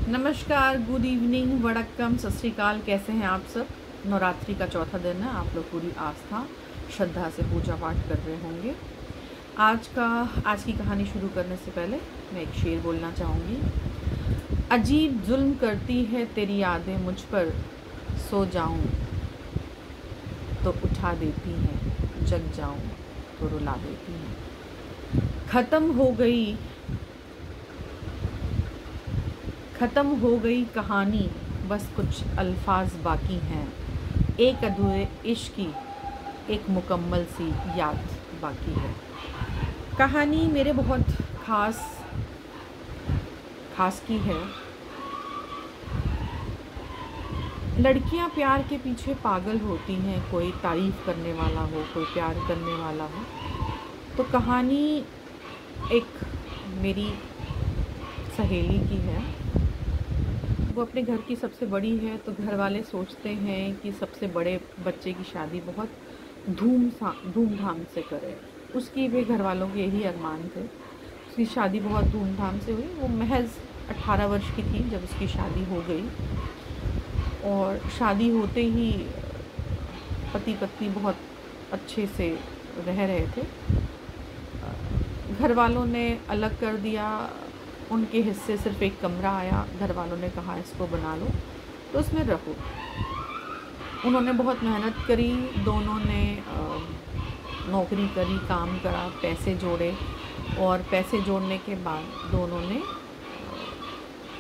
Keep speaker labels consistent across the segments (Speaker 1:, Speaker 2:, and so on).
Speaker 1: नमस्कार, good evening, वड़क्कम, सत श्री अकाल। कैसे हैं आप सब? नवरात्रि का चौथा दिन है। आप लोग पूरी आस्था श्रद्धा से पूजा पाठ कर रहे होंगे। आज की कहानी शुरू करने से पहले मैं एक शेर बोलना चाहूँगी। अजीब जुल्म करती है तेरी यादें मुझ पर, सो जाऊँ तो उठा देती हैं, जग जाऊँ तो रुला देती हैं। ख़त्म हो गई कहानी, बस कुछ अल्फाज बाकी हैं। एक अधूरे इश्क की एक मुकम्मल सी याद बाकी है। कहानी मेरे बहुत खास की है। लड़कियां प्यार के पीछे पागल होती हैं, कोई तारीफ़ करने वाला हो, कोई प्यार करने वाला हो। तो कहानी एक मेरी सहेली की है। वो अपने घर की सबसे बड़ी है, तो घर वाले सोचते हैं कि सबसे बड़े बच्चे की शादी बहुत धूमधाम से करें। उसकी भी घर वालों के यही अरमान थे। उसकी शादी बहुत धूमधाम से हुई। वो महज 18 वर्ष की थी जब उसकी शादी हो गई, और शादी होते ही पति पत्नी बहुत अच्छे से रह रहे थे। घर वालों ने अलग कर दिया। उनके हिस्से सिर्फ एक कमरा आया। घर वालों ने कहा इसको बना लो, तो उसमें रहो। उन्होंने बहुत मेहनत करी। दोनों ने नौकरी करी, काम करा, पैसे जोड़े, और पैसे जोड़ने के बाद दोनों ने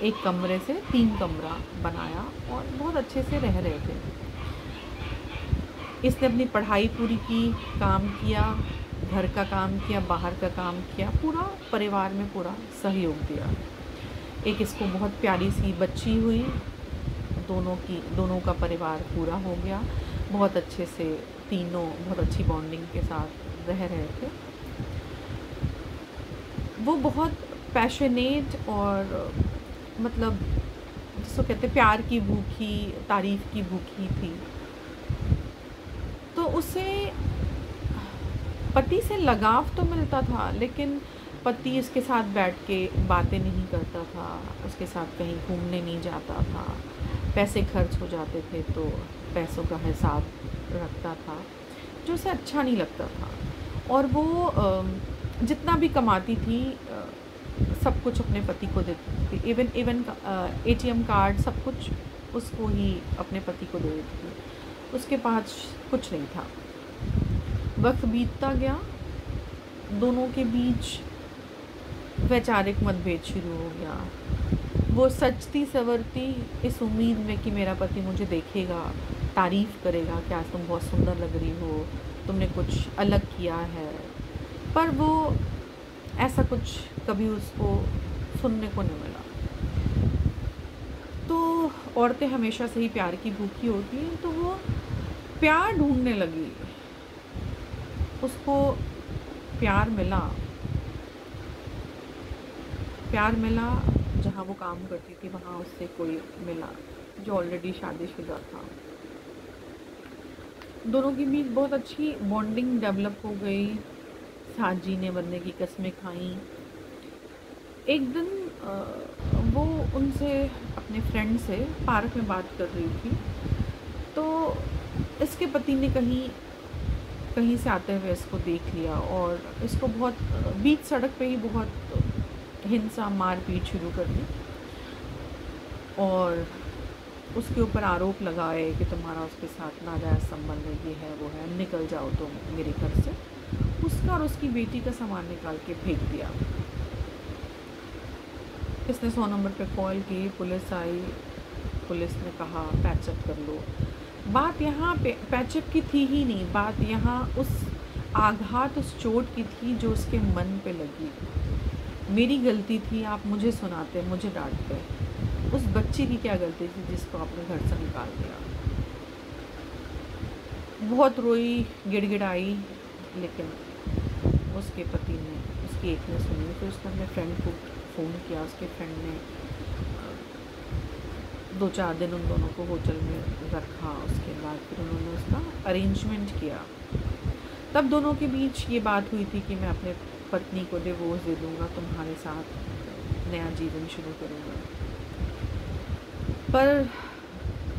Speaker 1: एक कमरे से 3 कमरा बनाया और बहुत अच्छे से रह रहे थे। इसने अपनी पढ़ाई पूरी की, काम किया, घर का काम किया, बाहर का काम किया, पूरा परिवार में पूरा सहयोग दिया। एक इसको बहुत प्यारी सी बच्ची हुई। दोनों का परिवार पूरा हो गया। बहुत अच्छे से तीनों बहुत अच्छी बॉन्डिंग के साथ रह रहे थे। वो बहुत पैशनेट और मतलब जिसको कहते प्यार की भूखी, तारीफ़ की भूखी थी। तो उसे पति से लगाव तो मिलता था, लेकिन पति उसके साथ बैठ के बातें नहीं करता था, उसके साथ कहीं घूमने नहीं जाता था। पैसे खर्च हो जाते थे तो पैसों का हिसाब रखता था, जो उसे अच्छा नहीं लगता था। और वो जितना भी कमाती थी सब कुछ अपने पति को देती थी। इवन ATM कार्ड सब कुछ उसको ही, अपने पति को दे देती थी। उसके पास कुछ नहीं था। वक्त बीतता गया। दोनों के बीच वैचारिक मतभेद शुरू हो गया। वो सजती संवरती इस उम्मीद में कि मेरा पति मुझे देखेगा, तारीफ़ करेगा कि आज तुम बहुत सुंदर लग रही हो, तुमने कुछ अलग किया है। पर वो ऐसा कुछ कभी उसको सुनने को नहीं मिला। तो औरतें हमेशा से ही प्यार की भूखी होती हैं, तो वो प्यार ढूंढने लगी। उसको प्यार मिला जहाँ वो काम करती थी, वहाँ उससे कोई मिला जो ऑलरेडी शादीशुदा था। दोनों के बीच बहुत अच्छी बॉन्डिंग डेवलप हो गई। साथ जीने बनने की कस्में खाई। एक दिन वो उनसे, अपने फ्रेंड से पार्क में बात कर रही थी, तो इसके पति ने कहीं से आते हुए इसको देख लिया और इसको बहुत बीच सड़क पे ही बहुत हिंसा, मारपीट शुरू कर दी, और उसके ऊपर आरोप लगाए कि तुम्हारा उसके साथ नाजायज़ संबंध है, ये है, वो है, निकल जाओ तुम मेरे घर से। उसका और उसकी बेटी का सामान निकाल के फेंक दिया। इसने 100 नंबर पे कॉल की, पुलिस आई। पुलिस ने कहा पैचअप कर लो। बात यहाँ पे पैचअप की थी ही नहीं। बात यहाँ उस आघात, उस चोट की थी जो उसके मन पे लगी। मेरी गलती थी, आप मुझे सुनाते, मुझे डांटते। उस बच्ची की क्या गलती थी जिसको आपने घर से निकाल दिया? बहुत रोई, गिड़गिड़ाई, लेकिन उसके पति ने, उसकी एक ने सुनी। तो उसने अपने फ्रेंड को फ़ोन किया। उसके फ्रेंड ने 2-4 दिन उन दोनों को होटल में रखा। उसके बाद फिर उन्होंने उसका अरेंजमेंट किया। तब दोनों के बीच ये बात हुई थी कि मैं अपने पत्नी को डिवोर्स दे दूँगा, तुम्हारे साथ नया जीवन शुरू करूँगा। पर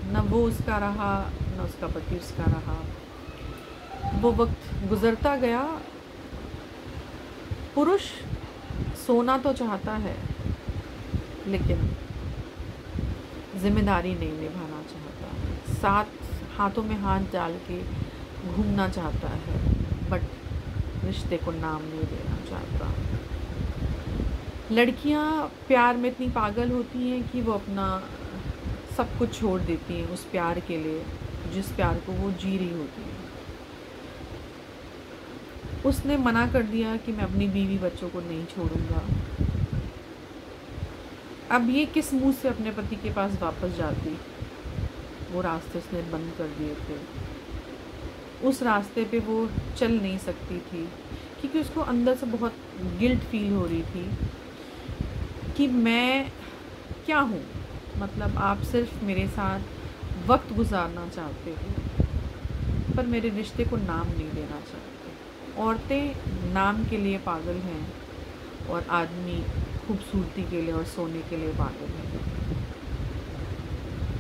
Speaker 1: न वो उसका रहा, न उसका पति उसका रहा। वो वक्त गुज़रता गया। पुरुष सोना तो चाहता है, लेकिन ज़िम्मेदारी नहीं निभाना चाहता। साथ हाथों में हाथ डाल के घूमना चाहता है, बट रिश्ते को नाम नहीं देना चाहता। लड़कियां प्यार में इतनी पागल होती हैं कि वो अपना सब कुछ छोड़ देती हैं उस प्यार के लिए, जिस प्यार को वो जी रही होती है। उसने मना कर दिया कि मैं अपनी बीवी बच्चों को नहीं छोड़ूंगा। अब ये किस मुंह से अपने पति के पास वापस जाती? वो रास्ते उसने बंद कर दिए थे। उस रास्ते पे वो चल नहीं सकती थी, क्योंकि उसको अंदर से बहुत गिल्ट फील हो रही थी कि मैं क्या हूँ। मतलब आप सिर्फ मेरे साथ वक्त गुजारना चाहते हो, पर मेरे रिश्ते को नाम नहीं देना चाहते। औरतें नाम के लिए पागल हैं और आदमी खूबसूरती के लिए और सोने के लिए पागल है।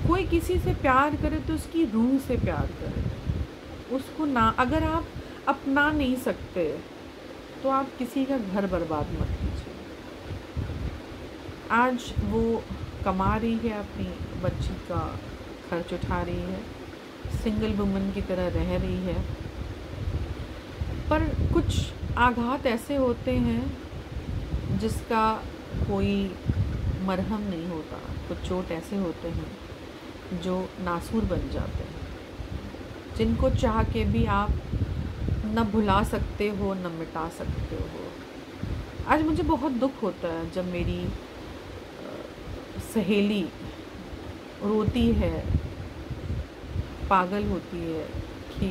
Speaker 1: कोई किसी से प्यार करे तो उसकी रूह से प्यार करे, उसको ना, अगर आप अपना नहीं सकते तो आप किसी का घर बर्बाद मत कीजिए। आज वो कमा रही है, अपनी बच्ची का खर्च उठा रही है, सिंगल वुमन की तरह रह रही है, पर कुछ आघात ऐसे होते हैं जिसका कोई मरहम नहीं होता। कुछ चोट ऐसे होते हैं जो नासूर बन जाते हैं, जिनको चाह के भी आप न भुला सकते हो न मिटा सकते हो। आज मुझे बहुत दुख होता है जब मेरी सहेली रोती है, पागल होती है कि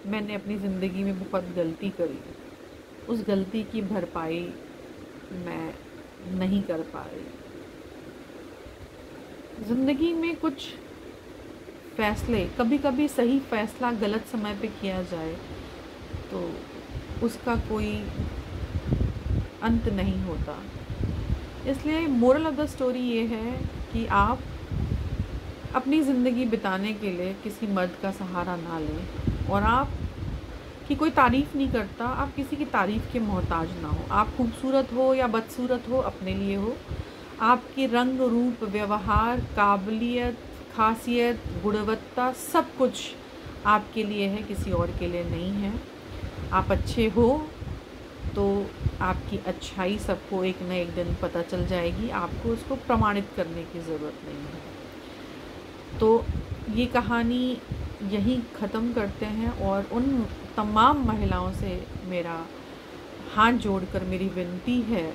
Speaker 1: मैंने अपनी ज़िंदगी में बहुत गलती करी, उस गलती की भरपाई मैं नहीं कर पा रही। ज़िंदगी में कुछ फ़ैसले, कभी कभी सही फ़ैसला गलत समय पे किया जाए तो उसका कोई अंत नहीं होता। इसलिए मोरल ऑफ़ द स्टोरी ये है कि आप अपनी ज़िंदगी बिताने के लिए किसी मर्द का सहारा ना लें, और आप की कोई तारीफ़ नहीं करता, आप किसी की तारीफ़ के मोहताज ना हो। आप खूबसूरत हो या बदसूरत हो, अपने लिए हो। आपकी रंग, रूप, व्यवहार, काबिलियत, खासियत, गुणवत्ता सब कुछ आपके लिए है, किसी और के लिए नहीं है। आप अच्छे हो तो आपकी अच्छाई सबको एक न एक दिन पता चल जाएगी, आपको उसको प्रमाणित करने की ज़रूरत नहीं है। तो ये कहानी यहीं ख़त्म करते हैं, और उन तमाम महिलाओं से मेरा हाथ जोड़कर मेरी विनती है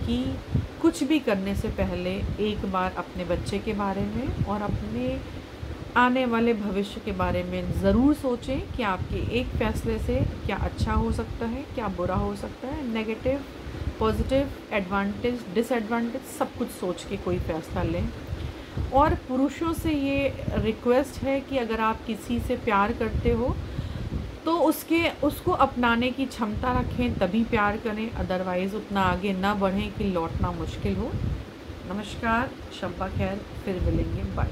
Speaker 1: कि कुछ भी करने से पहले एक बार अपने बच्चे के बारे में और अपने आने वाले भविष्य के बारे में ज़रूर सोचें कि आपके एक फ़ैसले से क्या अच्छा हो सकता है, क्या बुरा हो सकता है। नेगेटिव, पॉजिटिव, एडवांटेज, डिसएडवांटेज सब कुछ सोच के कोई फ़ैसला लें। और पुरुषों से ये रिक्वेस्ट है कि अगर आप किसी से प्यार करते हो तो उसको अपनाने की क्षमता रखें, तभी प्यार करें, अदरवाइज़ उतना आगे ना बढ़ें कि लौटना मुश्किल हो। नमस्कार, शब्बा खैर, फिर मिलेंगे, बाय।